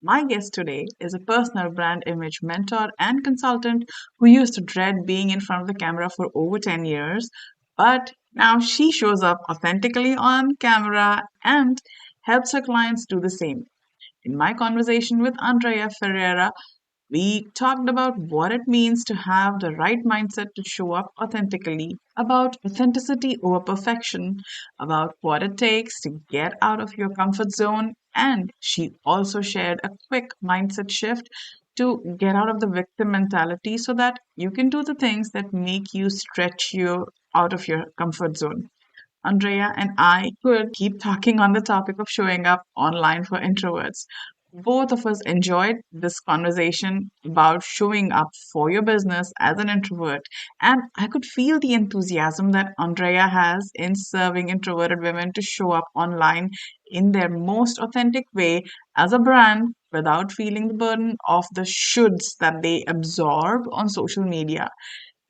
My guest today is a personal brand image mentor and consultant who used to dread being in front of the camera for over 10 years, but now she shows up authentically on camera and helps her clients do the same. In my conversation with Andreia Ferreira, we talked about what it means to have the right mindset to show up authentically, about authenticity over perfection, about what it takes to get out of your comfort zone, and she also shared a quick mindset shift to get out of the victim mentality so that you can do the things that make you stretch you out of your comfort zone. Andrea and I could keep talking on the topic of showing up online for introverts. Both of us enjoyed this conversation about showing up for your business as an introvert, and I could feel the enthusiasm that Andrea has in serving introverted women to show up online in their most authentic way as a brand without feeling the burden of the shoulds that they absorb on social media.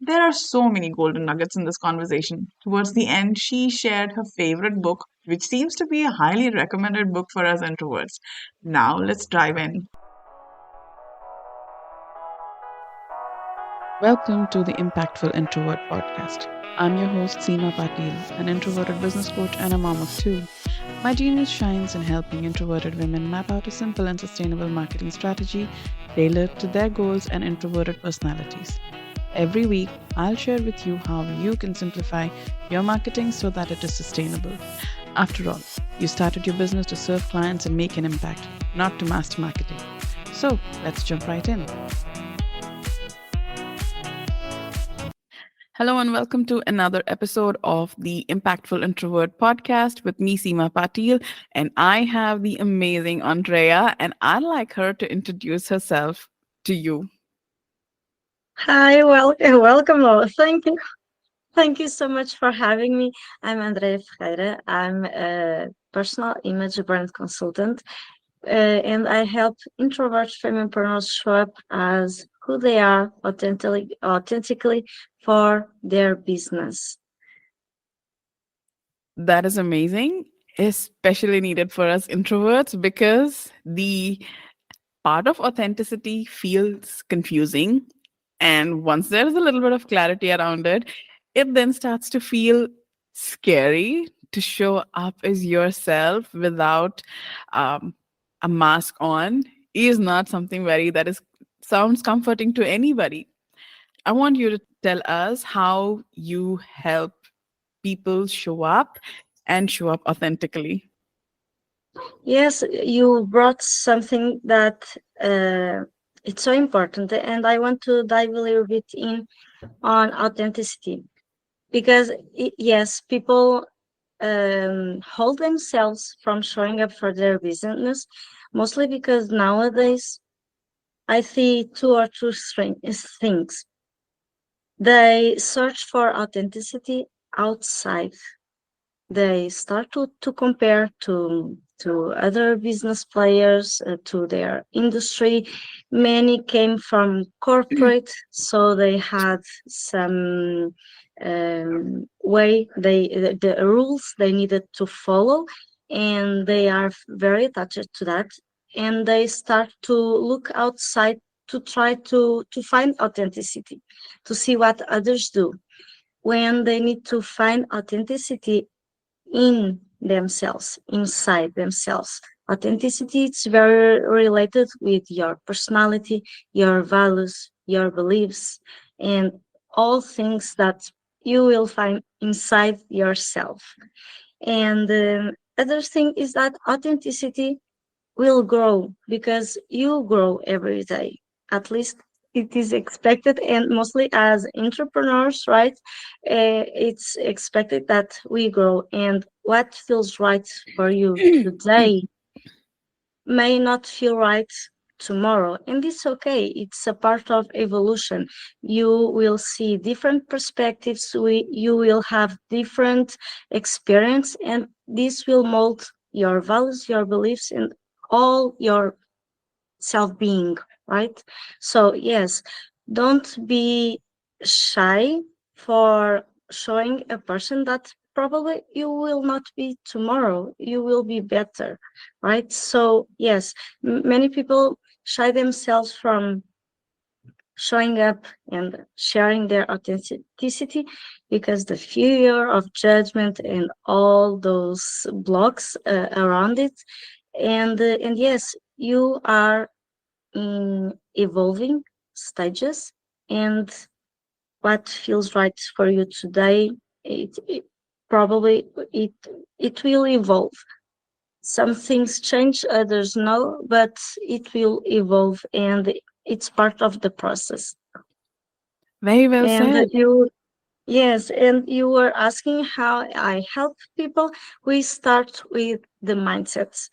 There are so many golden nuggets in this conversation. Towards the end, she shared her favorite book, which seems to be a highly recommended book for us introverts. Now, let's dive in. Welcome to the Impactful Introvert Podcast. I'm your host, Seema Pateel, an introverted business coach and a mom of two. My genius shines in helping introverted women map out a simple and sustainable marketing strategy tailored to their goals and introverted personalities. Every week, I'll share with you how you can simplify your marketing so that it is sustainable. After all, you started your business to serve clients and make an impact, not to master marketing. So, let's jump right in. Hello and welcome to another episode of the Impactful Introvert podcast with me, Seema Pateel, and I have the amazing Andrea, and I'd like her to introduce herself to you. Hi, welcome all. Thank you. Thank you so much for having me. I'm Andreia Ferreira. I'm a personal image brand consultant, and I help introvert fempreneurs show up as who they are authentically for their business. That is amazing, especially needed for us introverts because the part of authenticity feels confusing. And once there's a little bit of clarity around it, it then starts to feel scary to show up as yourself without um, a mask on is not something very that is sounds comforting to anybody. I want you to tell us how you help people show up and show up authentically. Yes, you brought something that it's so important, and I want to dive a little bit in on authenticity because yes, people hold themselves from showing up for their business, mostly because nowadays I see two or things. They search for authenticity outside. They start to compare to other business players, to their industry. Many came from corporate, so they had some way the rules they needed to follow, and they are very attached to that. And they start to look outside to try to find authenticity, to see what others do when they need to find authenticity in themselves, inside themselves. Authenticity is very related with your personality, your values, your beliefs, and all things that you will find inside yourself. And the other thing is that authenticity will grow because you grow every day. At least it is expected, and mostly as entrepreneurs, right? It's expected that we grow, and what feels right for you today may not feel right tomorrow, and it's okay. It's a part of evolution. You will see different perspectives, you will have different experience, and this will mold your values, your beliefs, and all your self-being, right? So yes, don't be shy for showing a person that probably you will not be tomorrow. You will be better, right? So yes, many people shy themselves from showing up and sharing their authenticity because the fear of judgment and all those blocks around it. And yes, you are in evolving stages, and what feels right for you today, it probably it it will evolve. Some things change, others no, but it will evolve, and it's part of the process. Very well And said. you, yes, and you were asking how I help people. We start with the mindsets.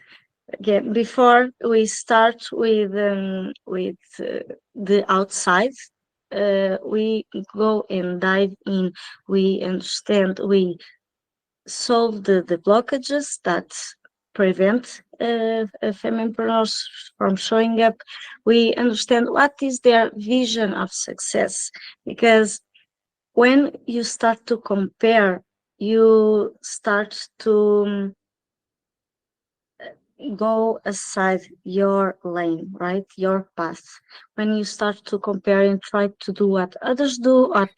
Again, before we start with the outside, we go and dive in. We understand. We solve the blockages that prevent fempreneurs from showing up. We understand what is their vision of success, because when you start to compare, you start to go aside your lane, right? Your path. When you start to compare and try to do what others do, what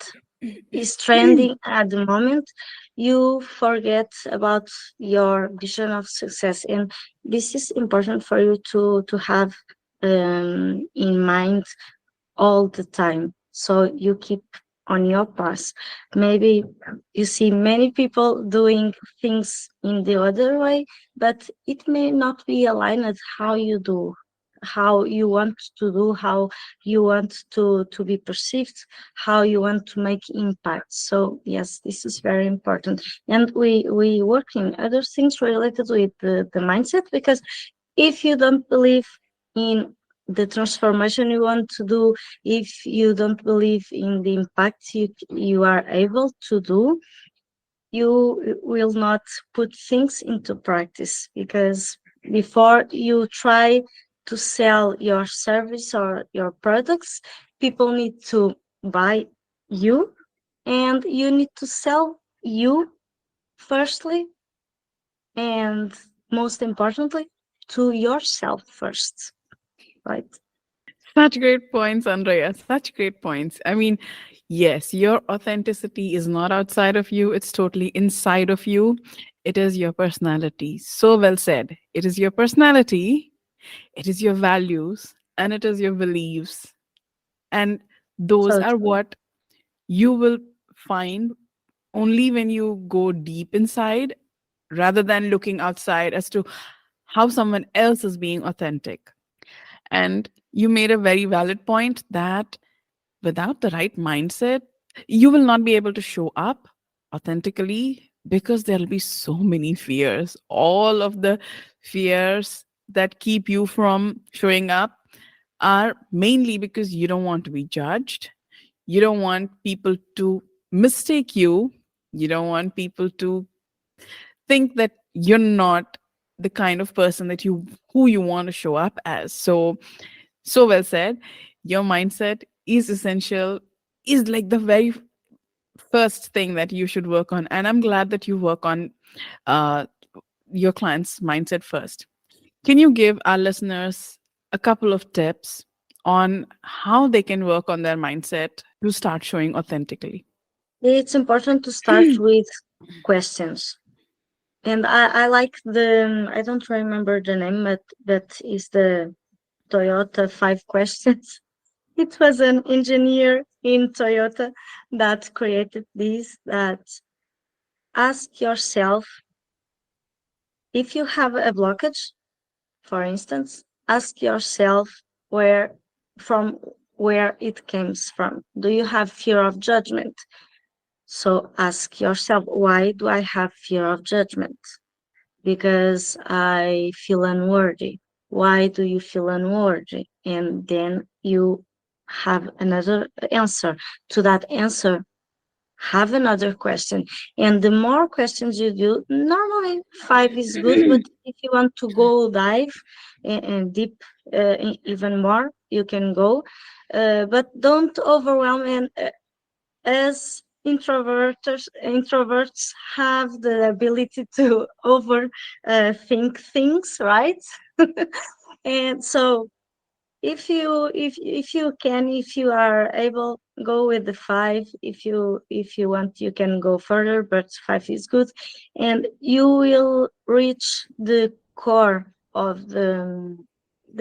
is trending at the moment, you forget about your vision of success. And this is important for you to have in mind all the time. So you keep on your path. Maybe you see many people doing things in the other way, but it may not be aligned with how you do, how you want to do, how you want to be perceived, how you want to make impact. So yes, this is very important. And we work in other things related with the mindset, because if you don't believe in the transformation you want to do, if you don't believe in the impact you are able to do, you will not put things into practice, because before you try to sell your service or your products, people need to buy you, and you need to sell you firstly, and most importantly, to yourself first, right? Such great points, Andrea. Such great points. I mean, yes, your authenticity is not outside of you, it's totally inside of you. It is your personality. So well said. It is your personality, it is your values, and it is your beliefs. And those So are what you will find only when you go deep inside rather than looking outside as to how someone else is being authentic. And you made a very valid point that without the right mindset, you will not be able to show up authentically because there'll be so many fears. All of the fears that keep you from showing up are mainly because you don't want to be judged. You don't want people to mistake you. You don't want people to think that you're not the kind of person that you who you want to show up as. So well said. Your mindset is essential, is like the very first thing that you should work on. And I'm glad that you work on uh, your client's mindset first. Can you give our listeners a couple of tips on how they can work on their mindset to start showing authentically? it's important to start with questions. And I like I don't remember the name, but that is the Toyota five questions. It was an engineer in Toyota that created these, that ask yourself, if you have a blockage, for instance, ask yourself from where it comes from. Do you have fear of judgment? So ask yourself, why do I have fear of judgment? Because I feel unworthy. Why do you feel unworthy? And then you have another answer. To that answer, have another question. And the more questions you do, normally five is good, but if you want to go dive and deep even more, you can go. But don't overwhelm. And as introverts have the ability to over think things, right? And so if you are able, go with the five. If you want, you can go further, but five is good, and you will reach the core of the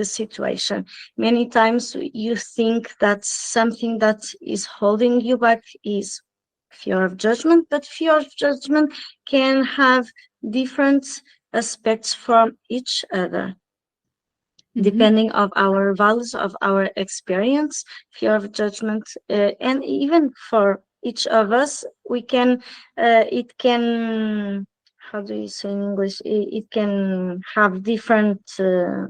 situation. Many times you think that something that is holding you back is fear of judgment, but fear of judgment can have different aspects from each other Mhm. depending of our values, of our experience. Fear of judgment, and even for each of us, we can it can, how do you say in English, it can have different uh,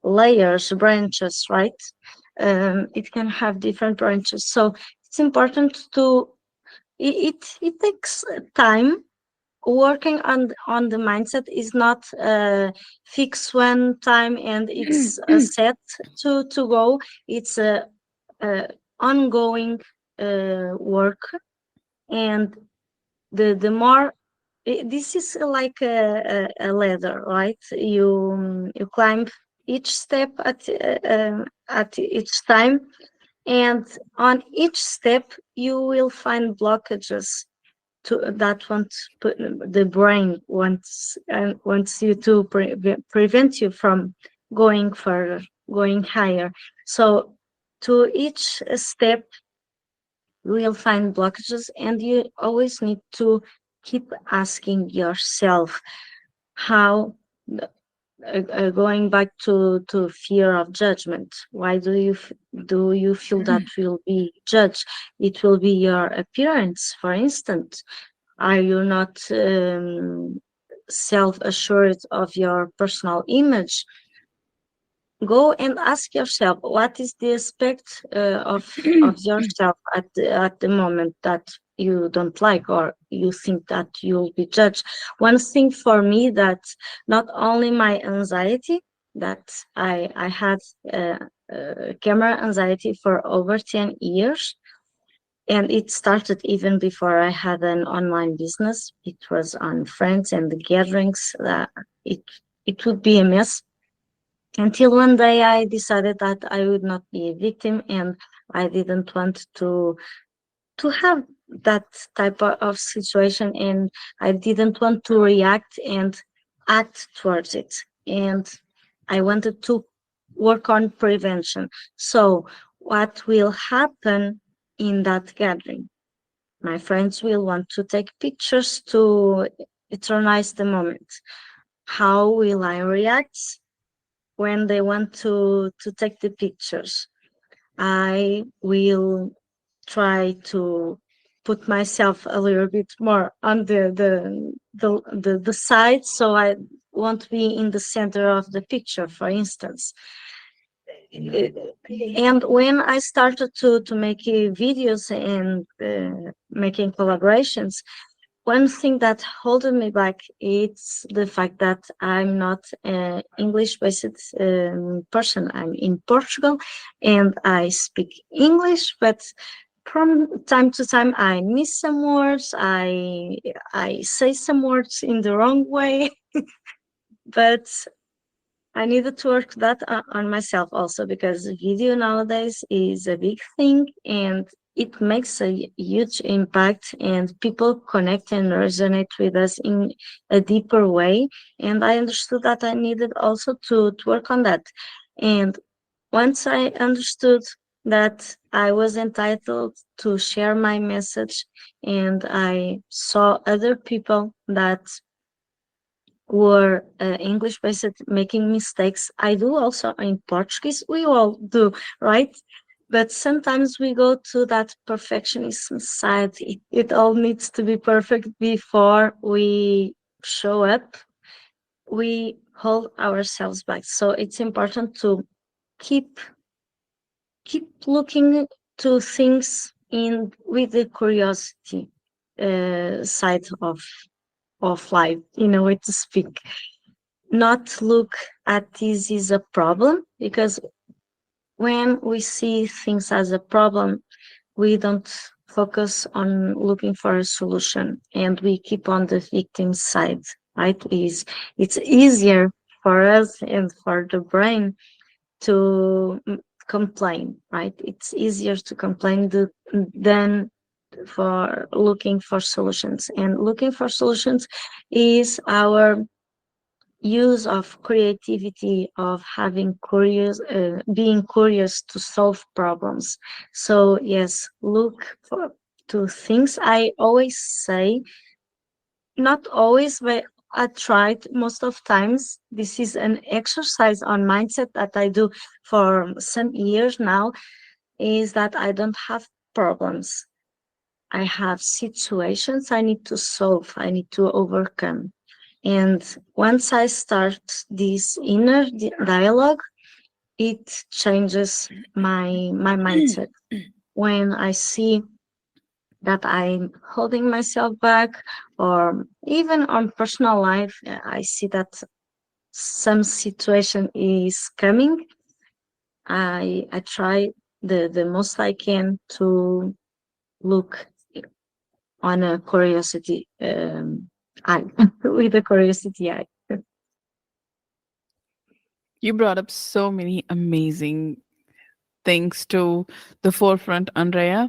layers, branches, right? It can have different branches, so it's important to, it takes time. Working on the mindset is not fixed one time and it's set to go. It's a ongoing work, and the more, this is like a ladder, right? You climb each step at each time, and on each step you will find blockages to that want the brain wants you to prevent you from going further, going higher. So to each step you will find blockages, and you always need to keep asking yourself how, going back to fear of judgment, why do you feel that will be judged? It will be your appearance, for instance. Are you not self assured of your personal image? Go and ask yourself what is the aspect of yourself at the moment that you don't like, or you think that you'll be judged. One thing for me, that not only my anxiety, that I had camera anxiety for over 10 years, and it started even before I had an online business. It was on friends and the gatherings that it it would be a mess, until one day I decided that I would not be a victim, and I didn't want to have that type of situation, and I didn't want to react and act towards it. And I wanted to work on prevention. So what will happen in that gathering? My friends will want to take pictures to eternize the moment. How will I react when they want to take the pictures? I will try to put myself a little bit more on the side, so I won't be in the center of the picture, for instance. And when I started to make videos and making collaborations, one thing that holding me back is the fact that I'm not an English-based person. I'm in Portugal, and I speak English, but from time to time I miss some words. I say some words in the wrong way, but I needed to work that on myself also, because video nowadays is a big thing, and it makes a huge impact, and people connect and resonate with us in a deeper way. And I understood that I needed also to work on that. And once I understood that I was entitled to share my message, and I saw other people that were English based making mistakes. I do also in Portuguese. We all do, right? But sometimes we go to that perfectionism side. It all needs to be perfect before we show up. We hold ourselves back. So it's important to keep keep looking to things in with the curiosity side of life, in a way to speak. Not look at this as a problem, because when we see things as a problem, we don't focus on looking for a solution and we keep on the victim's side, right? It's easier for us and for the brain to complain, right? It's easier to complain than for looking for solutions. And looking for solutions is our use of creativity, of having curious, being curious to solve problems. So yes, look for to things. I always say, not always, but I tried most of times. This is an exercise on mindset that I do for some years now, is that I don't have problems. I have situations I need to solve, I need to overcome. And once I start this inner dialogue, it changes my mindset. When I see that I'm holding myself back, or even on personal life, I see that some situation is coming. I try the most I can to look on a curiosity eye, with a curiosity eye. You brought up so many amazing things to the forefront, Andrea.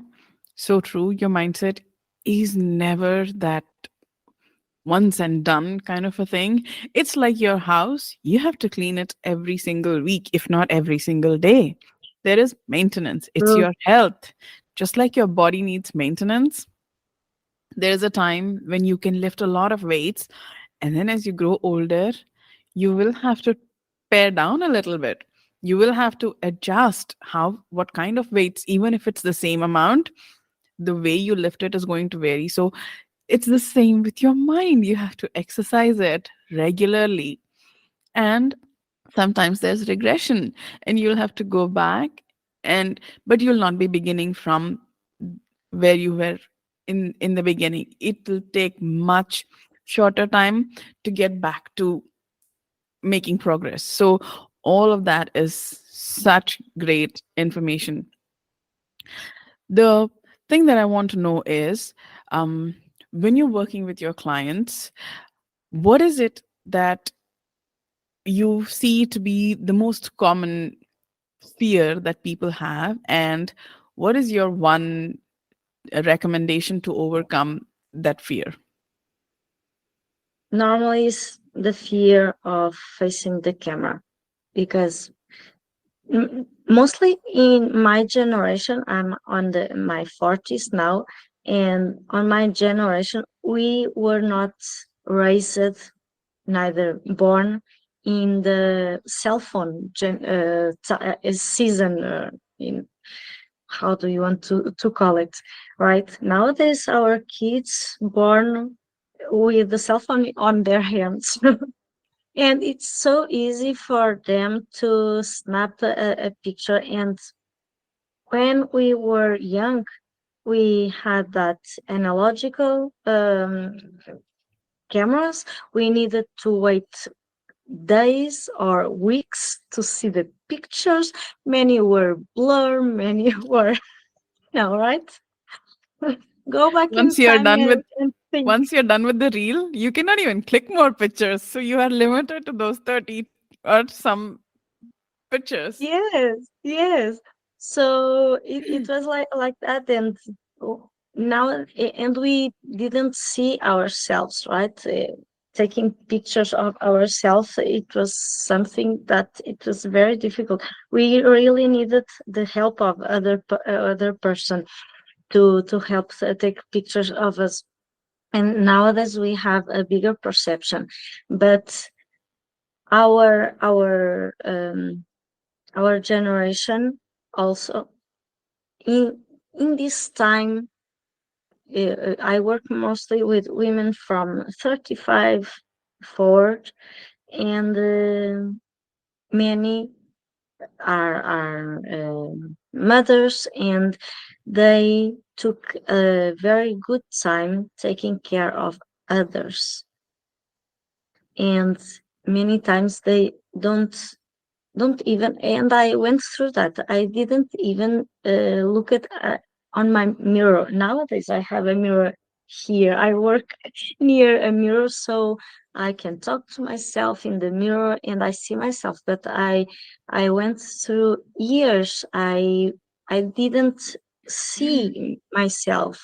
So true. Your mindset is never that once and done kind of a thing. It's like your house. You have to clean it every single week, if not every single day. There is maintenance. It's True. your health. Just like your body needs maintenance, there's a time when you can lift a lot of weights. And then as you grow older, you will have to pare down a little bit. You will have to adjust what kind of weights, even if it's the same amount, the way you lift it is going to vary. So it's the same with your mind. You have to exercise it regularly. And sometimes there's regression and you'll have to go back, but you'll not be beginning from where you were in the beginning. It will take much shorter time to get back to making progress. So all of that is such great information. The thing that I want to know is, um, when you're working with your clients, what is it that you see to be the most common fear that people have, and what is your one recommendation to overcome that fear? Normally, is the fear of facing the camera, because mostly in my generation, I'm on my 40s now, and on my generation, we were not raised, neither born in the cell phone season, in how do you want to call it, right? Nowadays, our kids born with the cell phone on their hands. And it's so easy for them to snap a picture. And when we were young, we had that analogical cameras. We needed to wait days or weeks to see the pictures. Many were blur, many were no, right? Go back in once you're time done with and think. Once you're done with the reel, you cannot even click more pictures, so you are limited to those 30 or some pictures. Yes, yes. So it was like that, and now and we didn't see ourselves, right? Taking pictures of ourselves, it was something that it was very difficult. We really needed the help of other person to help take pictures of us. And nowadays we have a bigger perception, but our our generation also, in this time, I work mostly with women from 35 forward, and many are mothers, and they took a very good time taking care of others, and many times they don't even, and I went through that. I didn't even look at on my mirror. Nowadays, I have a mirror here. I work near a mirror, so I can talk to myself in the mirror and I see myself. But I went through years. I didn't see myself.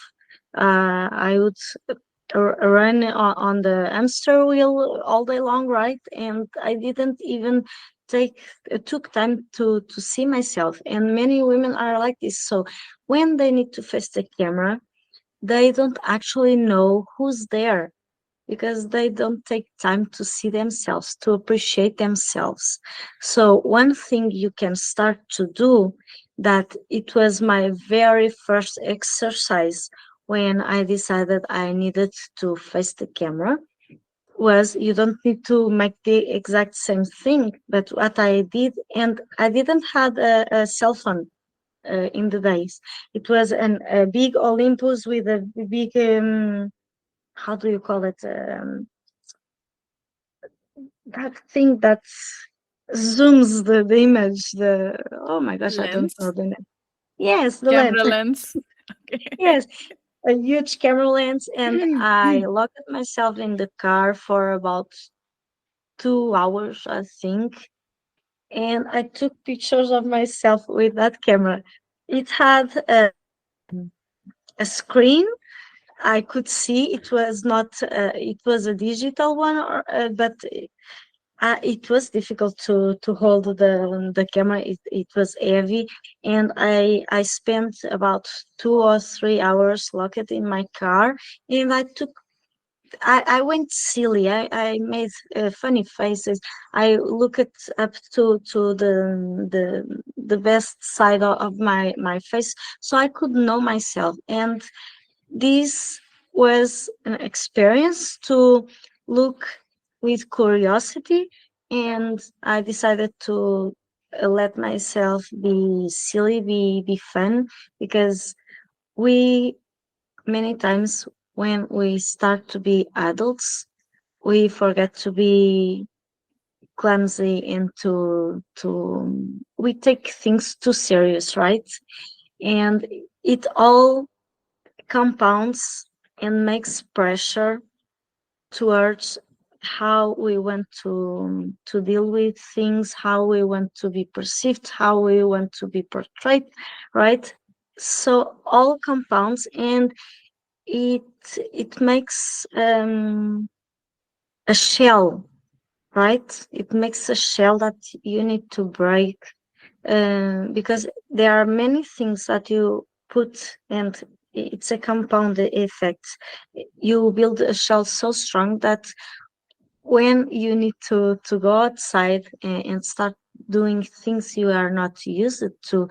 I would run on the hamster wheel all day long, right? And I didn't even take took time to see myself. And many women are like this. So when they need to face the camera, they don't actually know who's there because they don't take time to see themselves, to appreciate themselves. So one thing you can start to do, that it was my very first exercise when I decided I needed to face the camera, was you don't need to make the exact same thing. But what I did, and I didn't have a cell phone in the days. It was a big Olympus with a big, how do you call it? That thing that zooms the image. Oh my gosh, I don't know Lens, the name. Yes, the lens. camera lens. Okay. Yes, a huge camera lens, and I locked myself in the car for about 2 hours, I think, and I took pictures of myself with that camera. It had a screen. I could see it was not. It was a digital one, but it was difficult to hold the camera. It was heavy, and I spent about 2 or 3 hours locked in my car, and I went silly. I made funny faces. I looked up to the best side of my face, so I could know myself. And this was an experience to look with curiosity, and I decided to let myself be silly, be fun, because we many times when we start to be adults, we forget to be clumsy and to we take things too serious, right? And it all compounds and makes pressure towards how we want to deal with things, how we want to be perceived, how we want to be portrayed, right? So all compounds, and it it makes a shell, right? It makes a shell that you need to break, because there are many things that you put, and it's a compound effect. You build a shell so strong that when you need to go outside and start doing things you are not used to,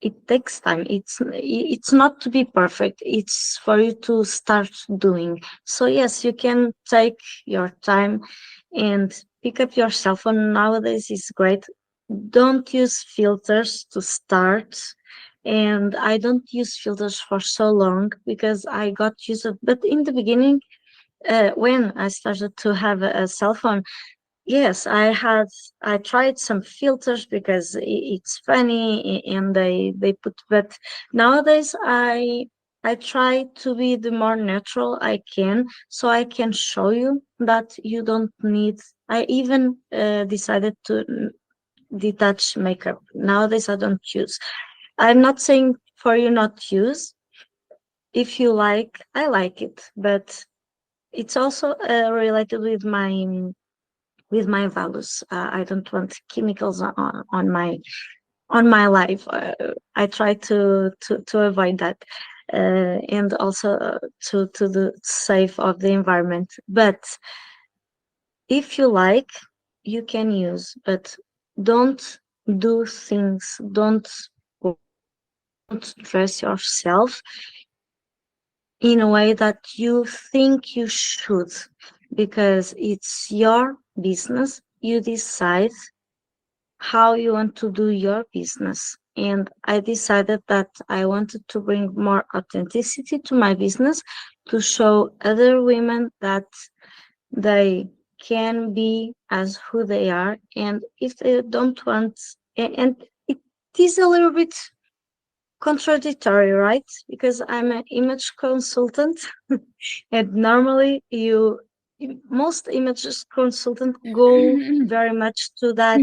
it takes time. It's not to be perfect, it's for you to start doing. So yes, you can take your time and pick up your cell phone. Nowadays is great. Don't use filters to start, and I don't use filters for so long because I got used to, but in the beginning, when I started to have a cell phone, yes, I tried some filters because it's funny, and they put, but nowadays I try to be the more natural I can, so I can show you that you don't need. I even decided to detach makeup. Nowadays I don't use. I'm not saying for you not use. If you like, I like it, but it's also related with my values. I don't want chemicals on my life. I try to avoid that, and also to the safe of the environment. But if you like, you can use, but don't do things. Don't dress yourself in a way that you think you should, because it's your business. You decide how you want to do your business. And I decided that I wanted to bring more authenticity to my business, to show other women that they can be as who they are. And if they don't want, and it is a little bit contradictory, right? Because I'm an image consultant, and normally most images consultant go very much to that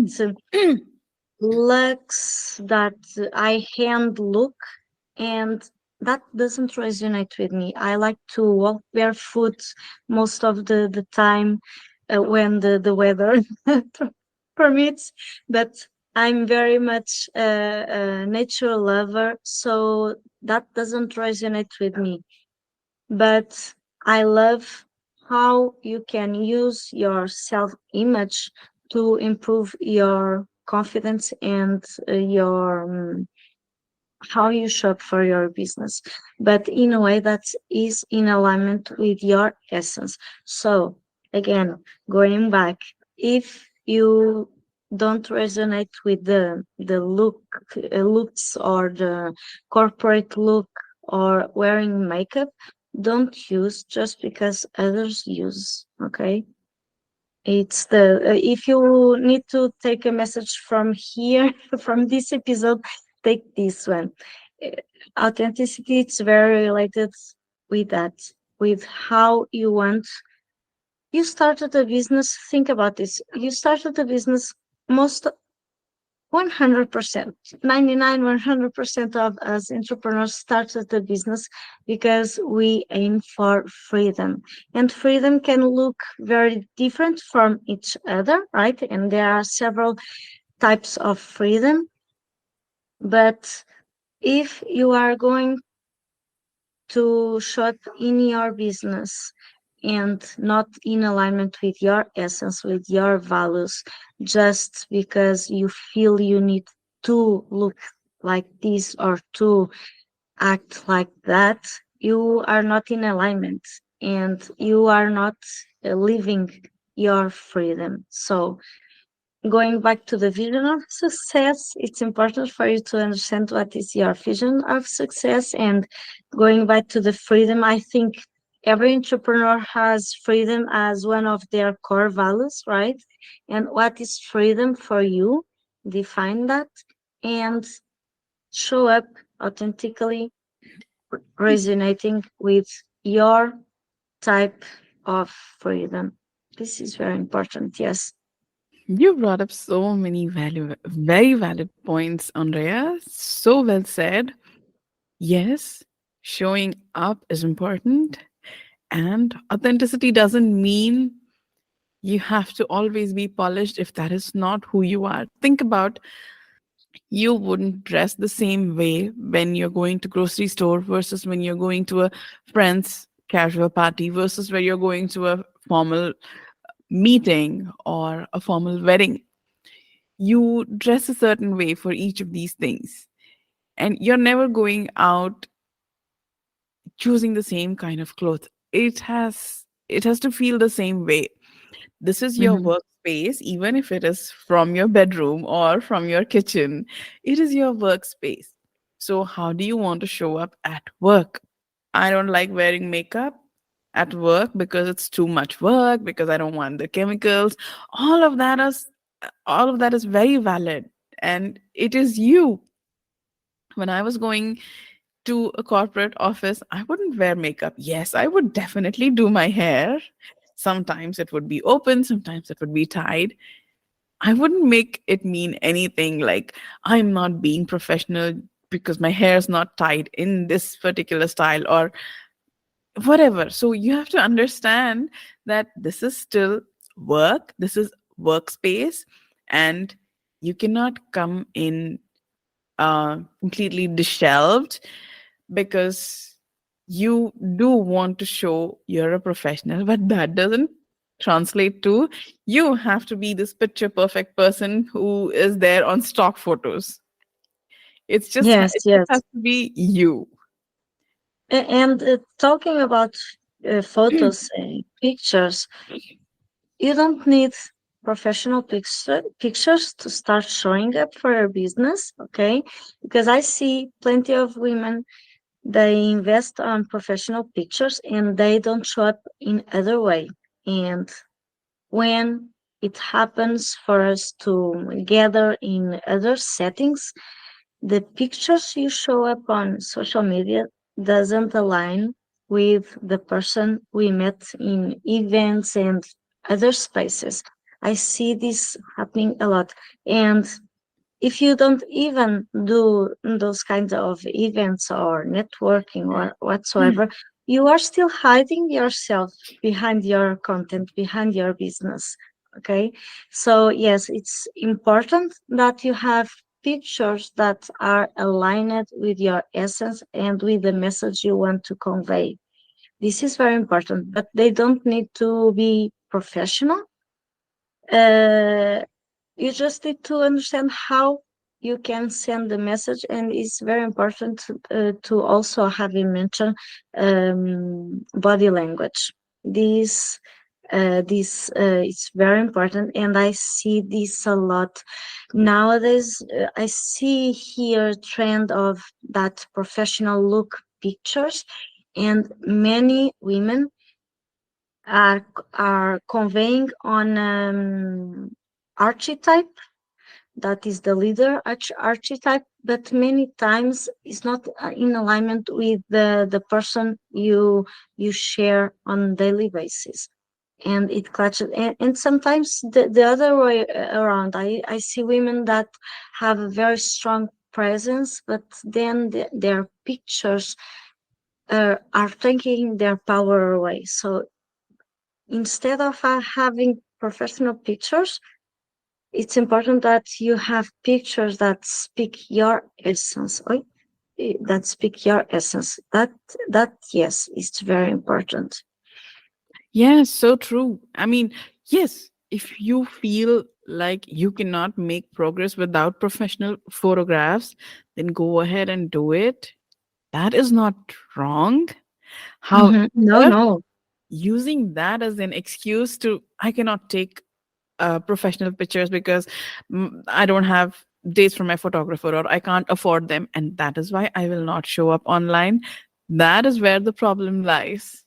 looks, that I hand look, and that doesn't resonate with me. I like to walk barefoot most of the time when the weather permits, but I'm very much a nature lover, so that doesn't resonate with me. But I love how you can use your self image to improve your confidence and your how you shop for your business, but in a way that is in alignment with your essence. So, again, going back, if you don't resonate with the looks or the corporate look or wearing makeup, don't use just because others use. Okay, it's the if you need to take a message from here, from this episode, take this one. Uh, Authenticity, it's very related with that, with how you want. You started a business, think about this. You started a business, most 100%, 99, 100% of us entrepreneurs started the business because we aim for freedom. And freedom can look very different from each other, right? And there are several types of freedom. But if you are going to show up in your business and not in alignment with your essence, with your values, just because you feel you need to look like this or to act like that, you are not in alignment and you are not living your freedom. So, going back to the vision of success, it's important for you to understand what is your vision of success. And going back to the freedom, I think every entrepreneur has freedom as one of their core values, right? And what is freedom for you? Define that and show up authentically, resonating with your type of freedom. This is very important. Yes. You brought up so many very valid points, Andrea. So well said. Yes, showing up is important, and authenticity doesn't mean you have to always be polished if that is not who you are. Think about, you wouldn't dress the same way when you're going to grocery store versus when you're going to a friend's casual party versus where you're going to a formal meeting or a formal wedding. You dress a certain way for each of these things, and you're never going out choosing the same kind of clothes. It has to feel the same way. This is your Mhm. workspace, even if it is from your bedroom or from your kitchen. It is your workspace. So how do you want to show up at work? I don't like wearing makeup at work because it's too much work, because I don't want the chemicals. All of that is very valid, and it is you. When I was going to a corporate office, I wouldn't wear makeup. Yes, I would definitely do my hair. Sometimes it would be open, sometimes it would be tied. I wouldn't make it mean anything like I'm not being professional because my hair is not tied in this particular style or whatever. So you have to understand that this is still work, this is workspace, and you cannot come in completely disheveled because you do want to show you're a professional, but that doesn't translate to you have to be this picture perfect person who is there on stock photos. Yes, It just has yes. to be you. And talking about photos and pictures, you don't need professional pictures to start showing up for your business, okay? Because I see plenty of women, they invest on professional pictures and they don't show up in other way. And when it happens for us to gather in other settings, The pictures you show up on social media doesn't align with the person we met in events and other spaces. I see this happening a lot. And if you don't even do those kinds of events or networking or Hmm. whatsoever, you are still hiding yourself behind your content, behind your business. Okay. So, yes, it's important that you have pictures that are aligned with your essence and with the message you want to convey. This is very important, but they don't need to be professional. Uh, you just need to understand how you can send the message, and it's very important to also have you mention body language. This it's very important, and I see this a lot nowadays. I see here trend of that professional look pictures, and many women are conveying on archetype, that is the leader archetype, but many times it's not in alignment with the person you share on daily basis, and it clashes. And sometimes the other way around, I see women that have a very strong presence, but then their pictures are taking their power away. So instead of having professional pictures, it's important that you have pictures that speak your essence. That speak your essence. That yes, it's very important. Yes, so true. I mean, yes, if you feel like you cannot make progress without professional photographs, then go ahead and do it. That is not wrong. No, However, no. using that as an excuse to, I cannot take professional pictures because I don't have days from my photographer or I can't afford them, and that is why I will not show up online. That is where the problem lies.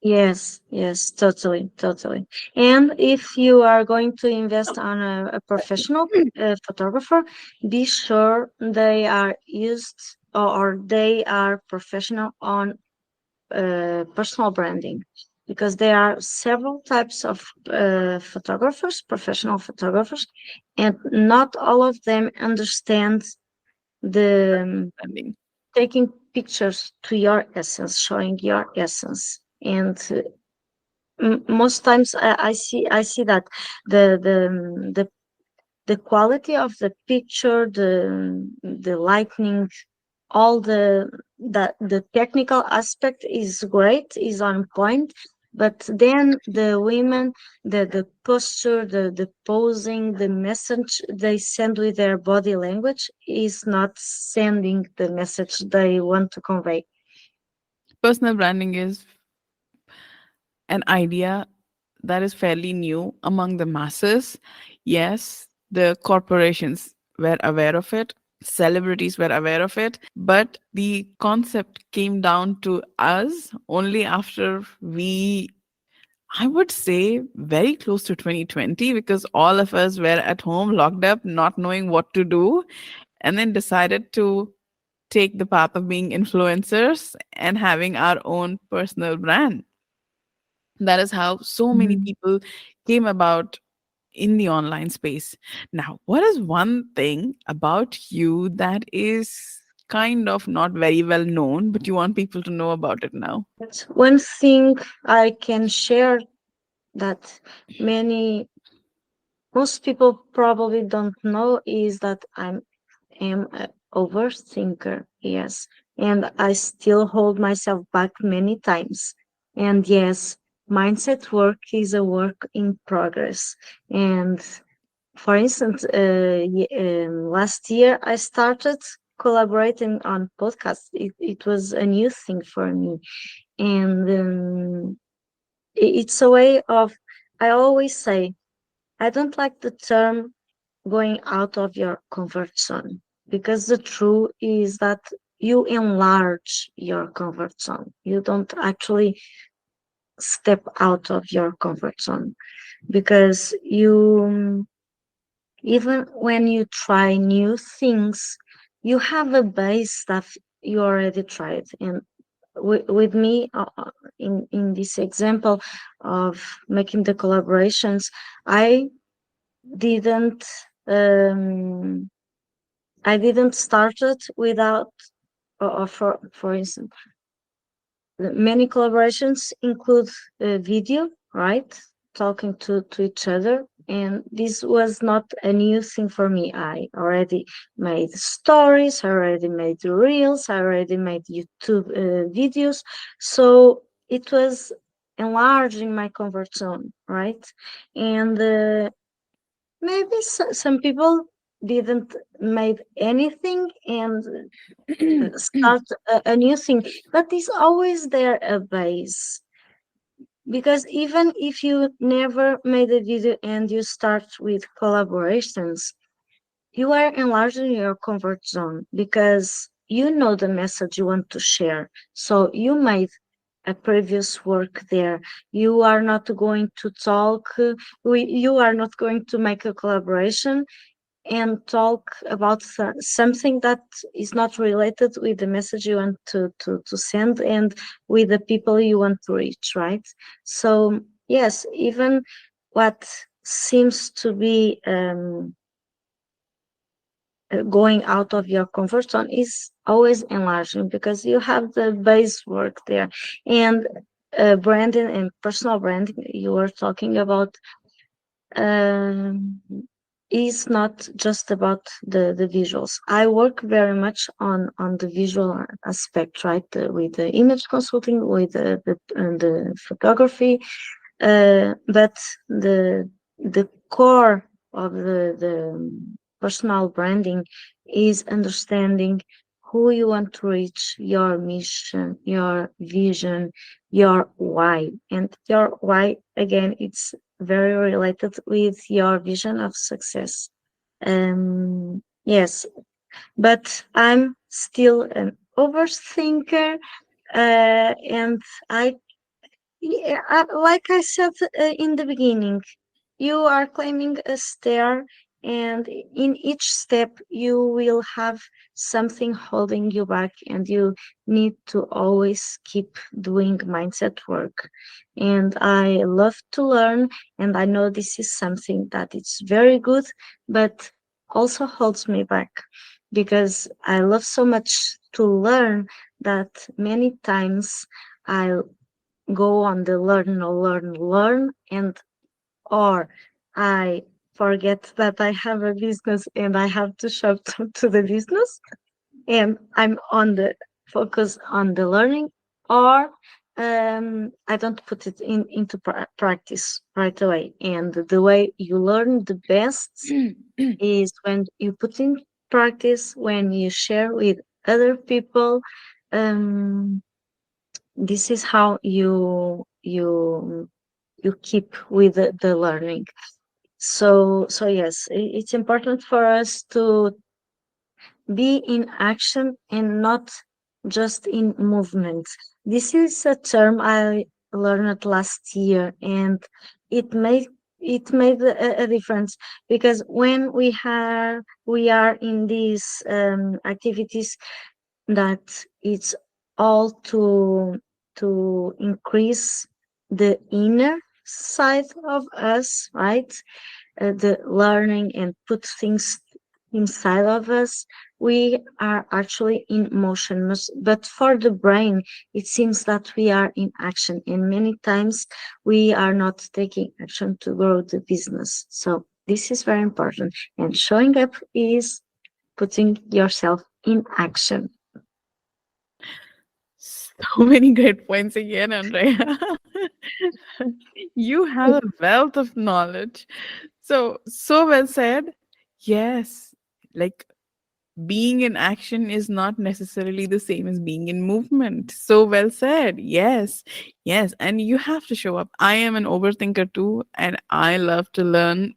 Yes, yes, totally, totally. And if you are going to invest on a professional photographer, be sure they are used, or they are professional on personal branding, because there are several types of photographers, professional photographers, and not all of them understand the Branding. taking pictures to your essence, showing your essence. And most times I see that the the quality of the picture, the lightning, all the technical aspect is great, is on point, but then the women, the posture, the posing, the message they send with their body language is not sending the message they want to convey. Personal branding is an idea that is fairly new among the masses. Yes, the corporations were aware of it, celebrities were aware of it, but the concept came down to us only after we, I would say, very close to 2020, because all of us were at home, locked up, not knowing what to do, and then decided to take the path of being influencers and having our own personal brand. That is how so many Mhm. people came about in the online space. Now, what is one thing about you that is kind of not very well known, but you want people to know about it now? But one thing I can share that many most people probably don't know is that am an overthinker. Yes, and I still hold myself back many times. And yes, mindset work is a work in progress. And for instance, last year I started collaborating on podcasts. It was a new thing for me, and it's a way of. I always say I don't like the term going out of your comfort zone, because the truth is that you enlarge your comfort zone. You don't actually step out of your comfort zone, because you, even when you try new things, you have a base stuff you already tried. And with me, in this example of making the collaborations, I didn't um, I didn't start it without, or for instance, many collaborations include video, right? Talking to each other. And this was not a new thing for me. I already made stories, I already made reels, I already made YouTube videos. So it was enlarging my comfort zone, right? And maybe some people didn't made anything and start a new thing, but it's always there a base, because even if you never made a video and you start with collaborations, you are enlarging your comfort zone because you know the message you want to share. So you made a previous work there. You are not going to talk, you are not going to make a collaboration and talk about something that is not related with the message you want to send and with the people you want to reach, right? So yes, even what seems to be going out of your comfort zone is always enlarging because you have the base work there. And branding and personal branding you were talking about, um, is not just about the visuals. I work very much on the visual aspect, right? With the image consulting, with the photography, but the core of the personal branding is understanding who you want to reach, your mission, your vision, your why. And your why, again, it's very related with your vision of success. Yes, but I'm still an overthinker, and I yeah, like I said in the beginning, you are climbing a stair, and in each step, you will have something holding you back, and you need to always keep doing mindset work. And I love to learn, and I know this is something that is very good, but also holds me back because I love so much to learn that many times I go on the learn, and or I forget that I have a business and I have to show to the business, and I'm on the focus on the learning, or I don't put it into practice right away. And the way you learn the best is when you put in practice, when you share with other people. um, this is how you keep with the learning. So yes, it's important for us to be in action and not just in movement. This is a term I learned last year, and it made it made a difference, because when we are in these activities, that it's all to increase the inner side of us, right? The learning and put things inside of us. We are actually in motion, but for the brain, it seems that we are in action, and many times we are not taking action to grow the business. So this is very important, and showing up is putting yourself in action. So many great points again, Andrea. You have a wealth of knowledge. So well said. Yes, like being in action is not necessarily the same as being in movement. So well said. Yes, yes. And you have to show up. I am an overthinker too, and I love to learn,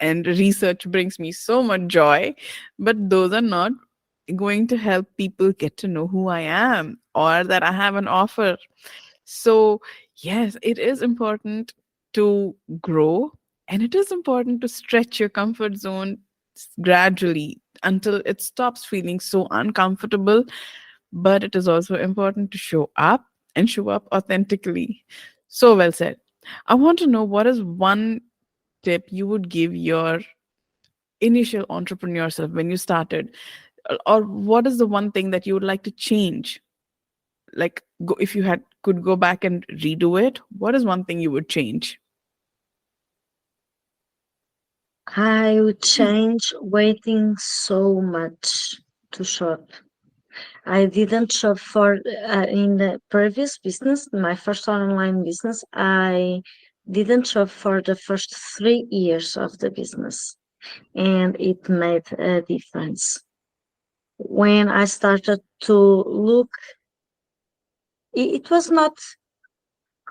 and research brings me so much joy. But those are not going to help people get to know who I am or that I have an offer. So, yes, it is important to grow, and it is important to stretch your comfort zone gradually until it stops feeling so uncomfortable. But it is also important to show up and show up authentically. So well said. I want to know, what is one tip you would give your initial entrepreneur self when you started? Or what is the one thing that you would like to change? Like, if you had could go back and redo it, what is one thing you would change? I would change waiting so much to shop. I didn't shop for in the previous business, my first online business. I didn't shop for the first 3 years of the business, and it made a difference. When I started to look, it was not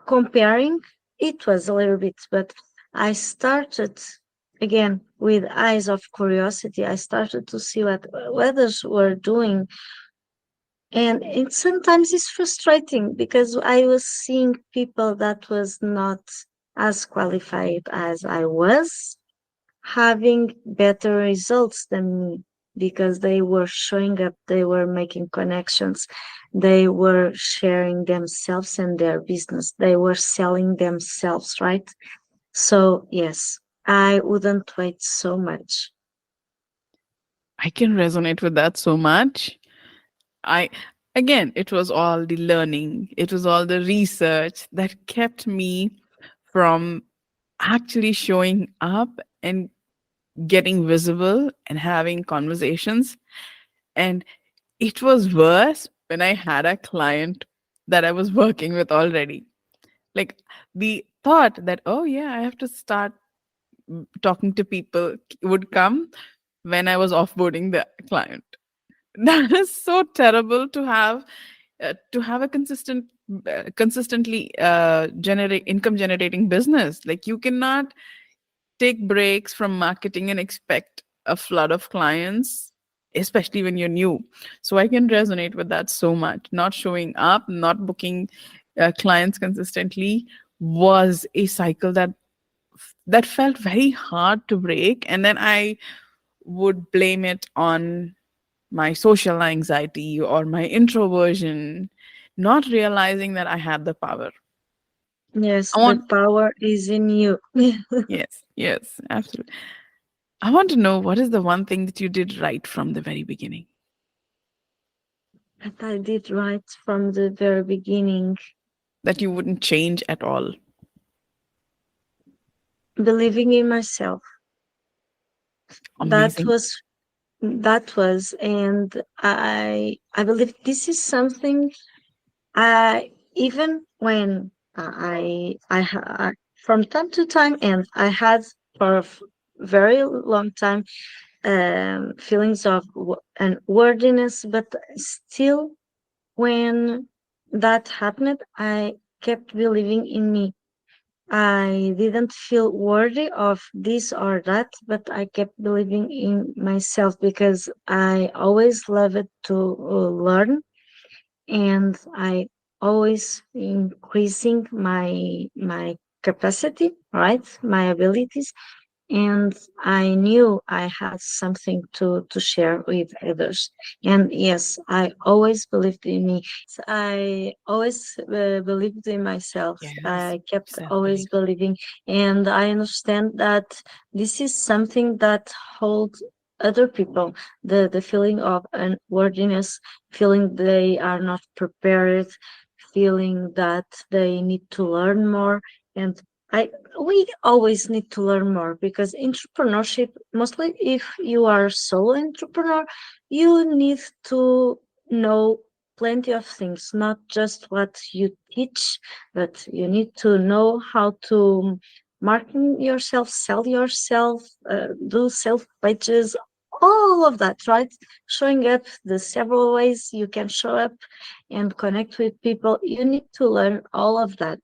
comparing, it was a little bit, but I started again with eyes of curiosity. I started to see what others were doing. And it sometimes is frustrating because I was seeing people that was not as qualified as I was having better results than me because they were showing up, they were making connections, they were sharing themselves and their business, they were selling themselves, right? So, yes, I wouldn't wait so much. I can resonate with that so much. I Again, it was all the learning, it was all the research that kept me from actually showing up and getting visible and having conversations. And it was worse when I had a client that I was working with already. Like, the thought that, oh yeah, I have to start talking to people would come when I was offboarding the client. That is so terrible to have a consistently generate income generating business. Like, you cannot take breaks from marketing and expect a flood of clients, especially when you're new. So I can resonate with that so much. Not showing up, not booking clients consistently was a cycle that felt very hard to break. And then I would blame it on my social anxiety or my introversion, not realizing that I had the power. Yes, I the want, power is in you. yes, yes, absolutely. I want to know, what is the one thing that you did right from the very beginning That I did right from the very beginning, that you wouldn't change at all? believing in myself. That Amazing. was and I believe this is something I even when from time to time, and I had for a very long time feelings of unworthiness, but still when that happened, I kept believing in me. I didn't feel worthy of this or that, but I kept believing in myself because I always loved to learn, and I always increasing my capacity, right? My abilities, and I knew I had something to share with others. And yes, I always believed in me. I always believed in myself. Yes, I kept self always belief. believing, and I understand that this is something that holds other people the feeling of unworthiness, feeling they are not prepared, feeling that they need to learn more. And I we always need to learn more because entrepreneurship, mostly if you are solo entrepreneur, you need to know plenty of things, not just what you teach, but you need to know how to market yourself, sell yourself, do self pages, all of that, right? Showing up, the several ways you can show up and connect with people. You need to learn all of that.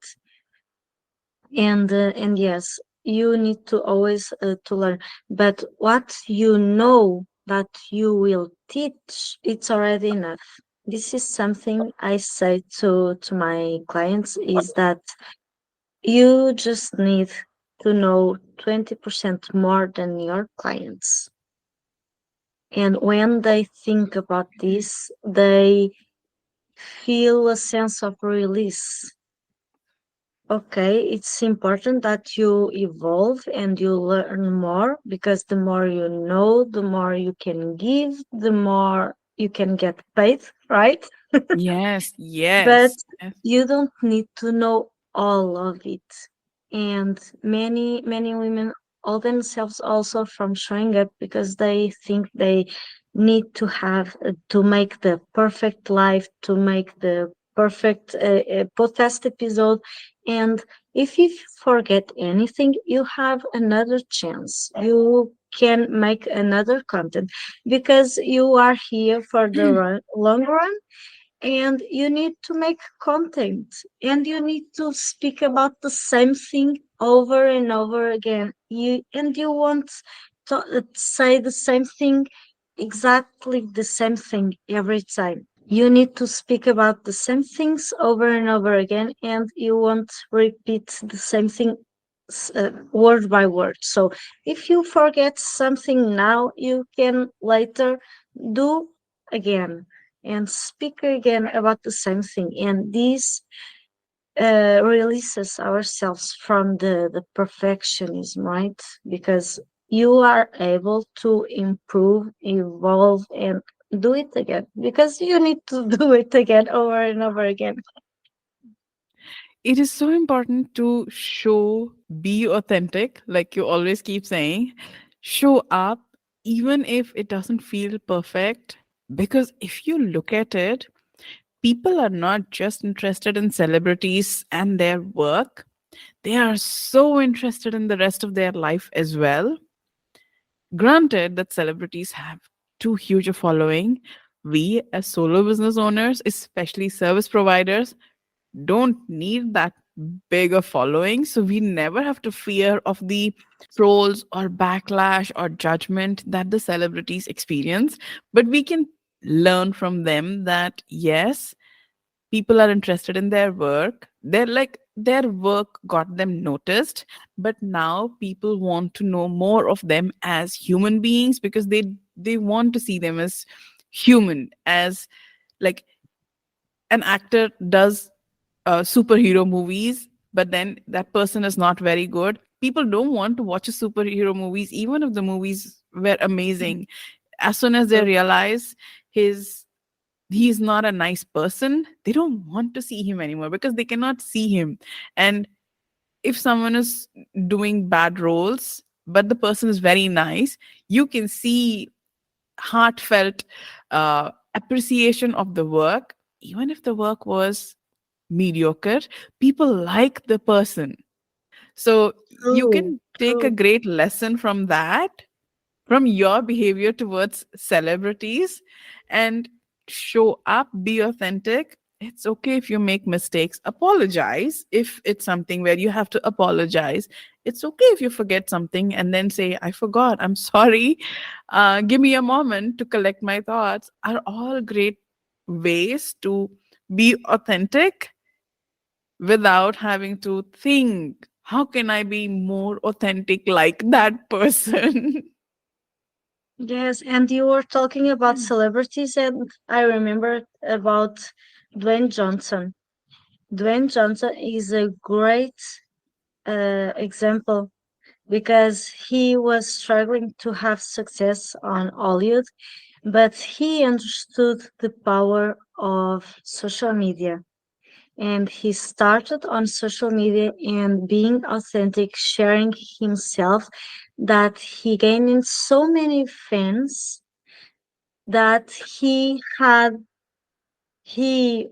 And yes, you need to always to learn, but what you know that you will teach, it's already enough. This is something I say to my clients, is that you just need to know 20% more than your clients. And when they think about this, they feel a sense of release. Okay, it's important that you evolve and you learn more, because the more you know, the more you can give, the more you can get paid, right? Yes, But yes, yes. you don't need to know all of it. And many women hold themselves also from showing up because they think they need to have to make the perfect life, to make the perfect podcast episode. And if you forget anything, you have another chance. You can make another content, because you are here for the long run, and you need to make content, and you need to speak about the same thing over and over again. You won't say the same thing, exactly the same thing every time. You need to speak about the same things over and over again, and you won't repeat the same thing word by word. So if you forget something now, you can later do again and speak again about the same thing. And this releases ourselves from the perfectionism, right? Because you are able to improve, evolve, and do it again, because you need to do it again over and over again. It is so important to show, be authentic, like you always keep saying. Show up, even if it doesn't feel perfect. Because if you look at it, people are not just interested in celebrities and their work, they are so interested in the rest of their life as well. Granted that celebrities have too huge a following, we as solo business owners, especially service providers, don't need that big a following. So we never have to fear of the trolls or backlash or judgment that the celebrities experience. But we can learn from them that yes, people are interested in their work. They're like their work got them noticed, but now people want to know more of them as human beings, because they want to see them as human, as like an actor does superhero movies, but then that person is not very good. People don't want to watch a superhero movies, even if the movies were amazing. As soon as they So, realize his he's not a nice person, they don't want to see him anymore because they cannot see him. And if someone is doing bad roles, but the person is very nice, you can see heartfelt appreciation of the work. Even if the work was mediocre, people like the person. So you true, can take a true. great lesson from that, from your behavior towards celebrities, and show up, be authentic. It's okay if you make mistakes. Apologize if it's something where you have to apologize. It's okay if you forget something and then say, I forgot, I'm sorry. Give me a moment to collect my thoughts, are all great ways to be authentic without having to think, how can I be more authentic like that person? Yes, and you were talking about celebrities, and I remember about Dwayne Johnson. Dwayne Johnson is a great example, because he was struggling to have success on Hollywood, but he understood the power of social media. And he started on social media and being authentic, sharing himself, that he gained so many fans that he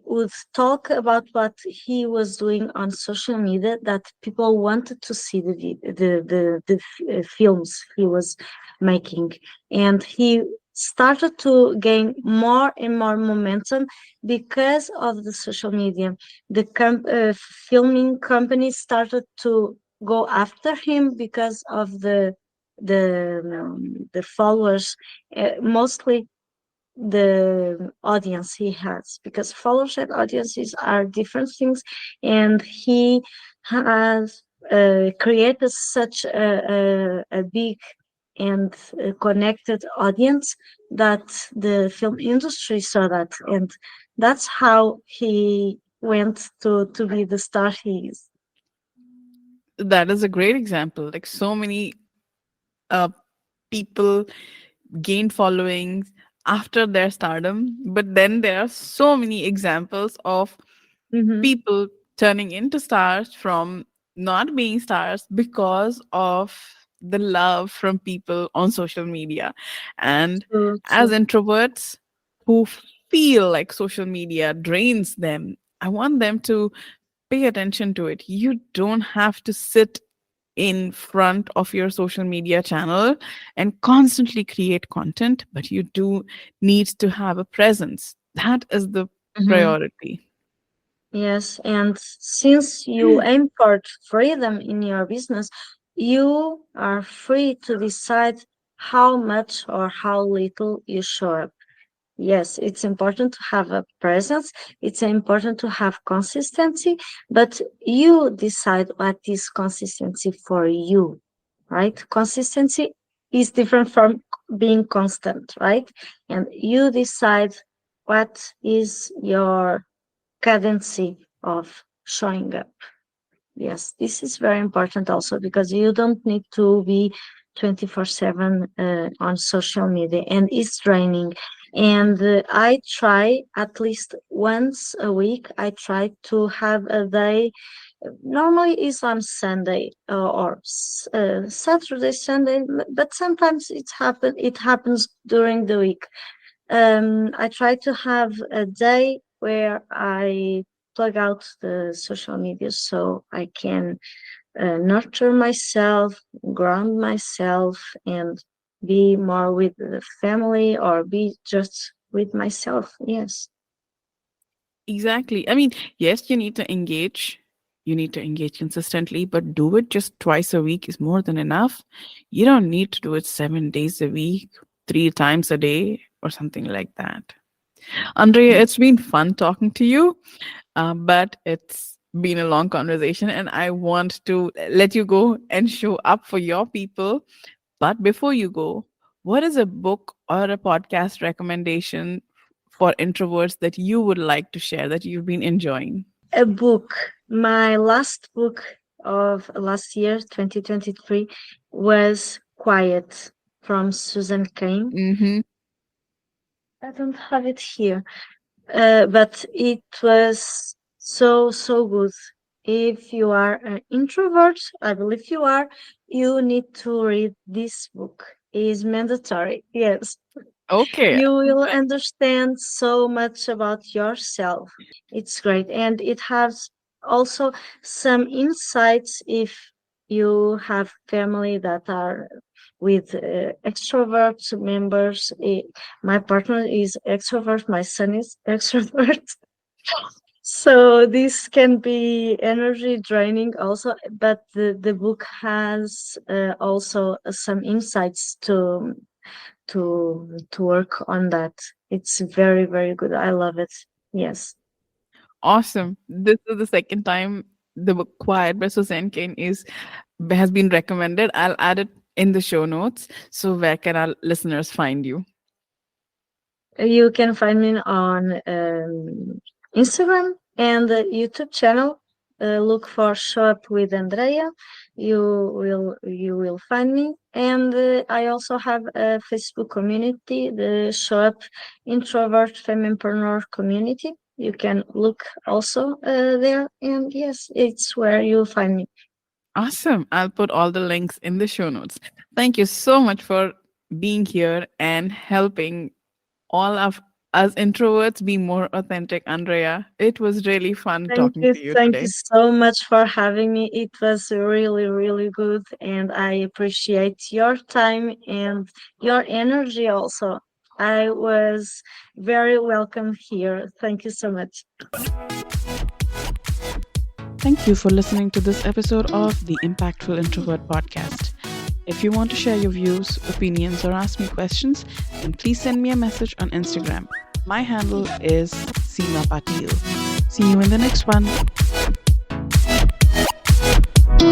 would talk about what he was doing on social media, that people wanted to see the films he was making. And he started to gain more and more momentum because of the social media. The filming companies started to go after him because of the followers, mostly the audience he has, because followers and audiences are different things. And he has created such a big and connected audience that the film industry saw that, and that's how he went to be the star he is. That is a great example. Like so many uh, people gained followings after their stardom, but then there are so many examples of Mm-hmm. people turning into stars from not being stars because of the love from people on social media. And True, as true. introverts who feel like social media drains them, I want them to pay attention to it. You don't have to sit in front of your social media channel and constantly create content, but you do need to have a presence. That is the Mm-hmm. priority. Yes, and since you aim for freedom in your business, you are free to decide how much or how little you show up. Yes, it's important to have a presence. It's important to have consistency, but you decide what is consistency for you, right? Consistency is different from being constant, right? And you decide what is your cadency of showing up. Yes, this is very important also because you don't need to be 24/7 on social media, and it's draining. And I try at least once a week, I try to have a day. Normally is on Sunday or Saturday, Sunday, but sometimes it happens during the week. I try to have a day where I plug out the social media so I can nurture myself, ground myself, and be more with the family or be just with myself. Yes. Exactly. I mean, yes, you need to engage. You need to engage consistently, but do it just twice a week is more than enough. You don't need to do it 7 days a week, 3 times a day, or something like that. Andrea, it's been fun talking to you, but it's been a long conversation, and I want to let you go and show up for your people. But before you go, what is a book or a podcast recommendation for introverts that you would like to share that you've been enjoying? A book. My last book of last year, 2023, was Quiet from Susan Cain. Mm-hmm. I don't have it here. But it was so good. If you are an introvert, I believe you are, you need to read this book. It is mandatory. Yes, Okay. you will understand so much about yourself. It's great, and it has also some insights if you have family that are with extrovert members. My partner is extrovert, my son is extrovert. So this can be energy draining also, but the book has also some insights to work on that. It's very good. I love it. Yes. Awesome. This is the second time the book Quiet by Suzanne Kane is has been recommended. I'll add it in the show notes. So where can our listeners find you? You can find me on Instagram and the YouTube channel. Look for Show Up with Andrea. You will find me. And I also have a Facebook community, the Show Up Introvert Fempreneur community. You can look also there. And yes, it's where you'll find me. Awesome. I'll put all the links in the show notes. Thank you so much for being here and helping all of us introverts be more authentic, Andrea. It was really fun talking to you Thank you today. so much for having me. It was really good, and I appreciate your time and your energy also. I was very welcome here. Thank you so much. Thank you for listening to this episode of the Impactful Introvert podcast. If you want to share your views, opinions, or ask me questions, then please send me a message on Instagram. My handle is Seema Pateel. See you in the next one.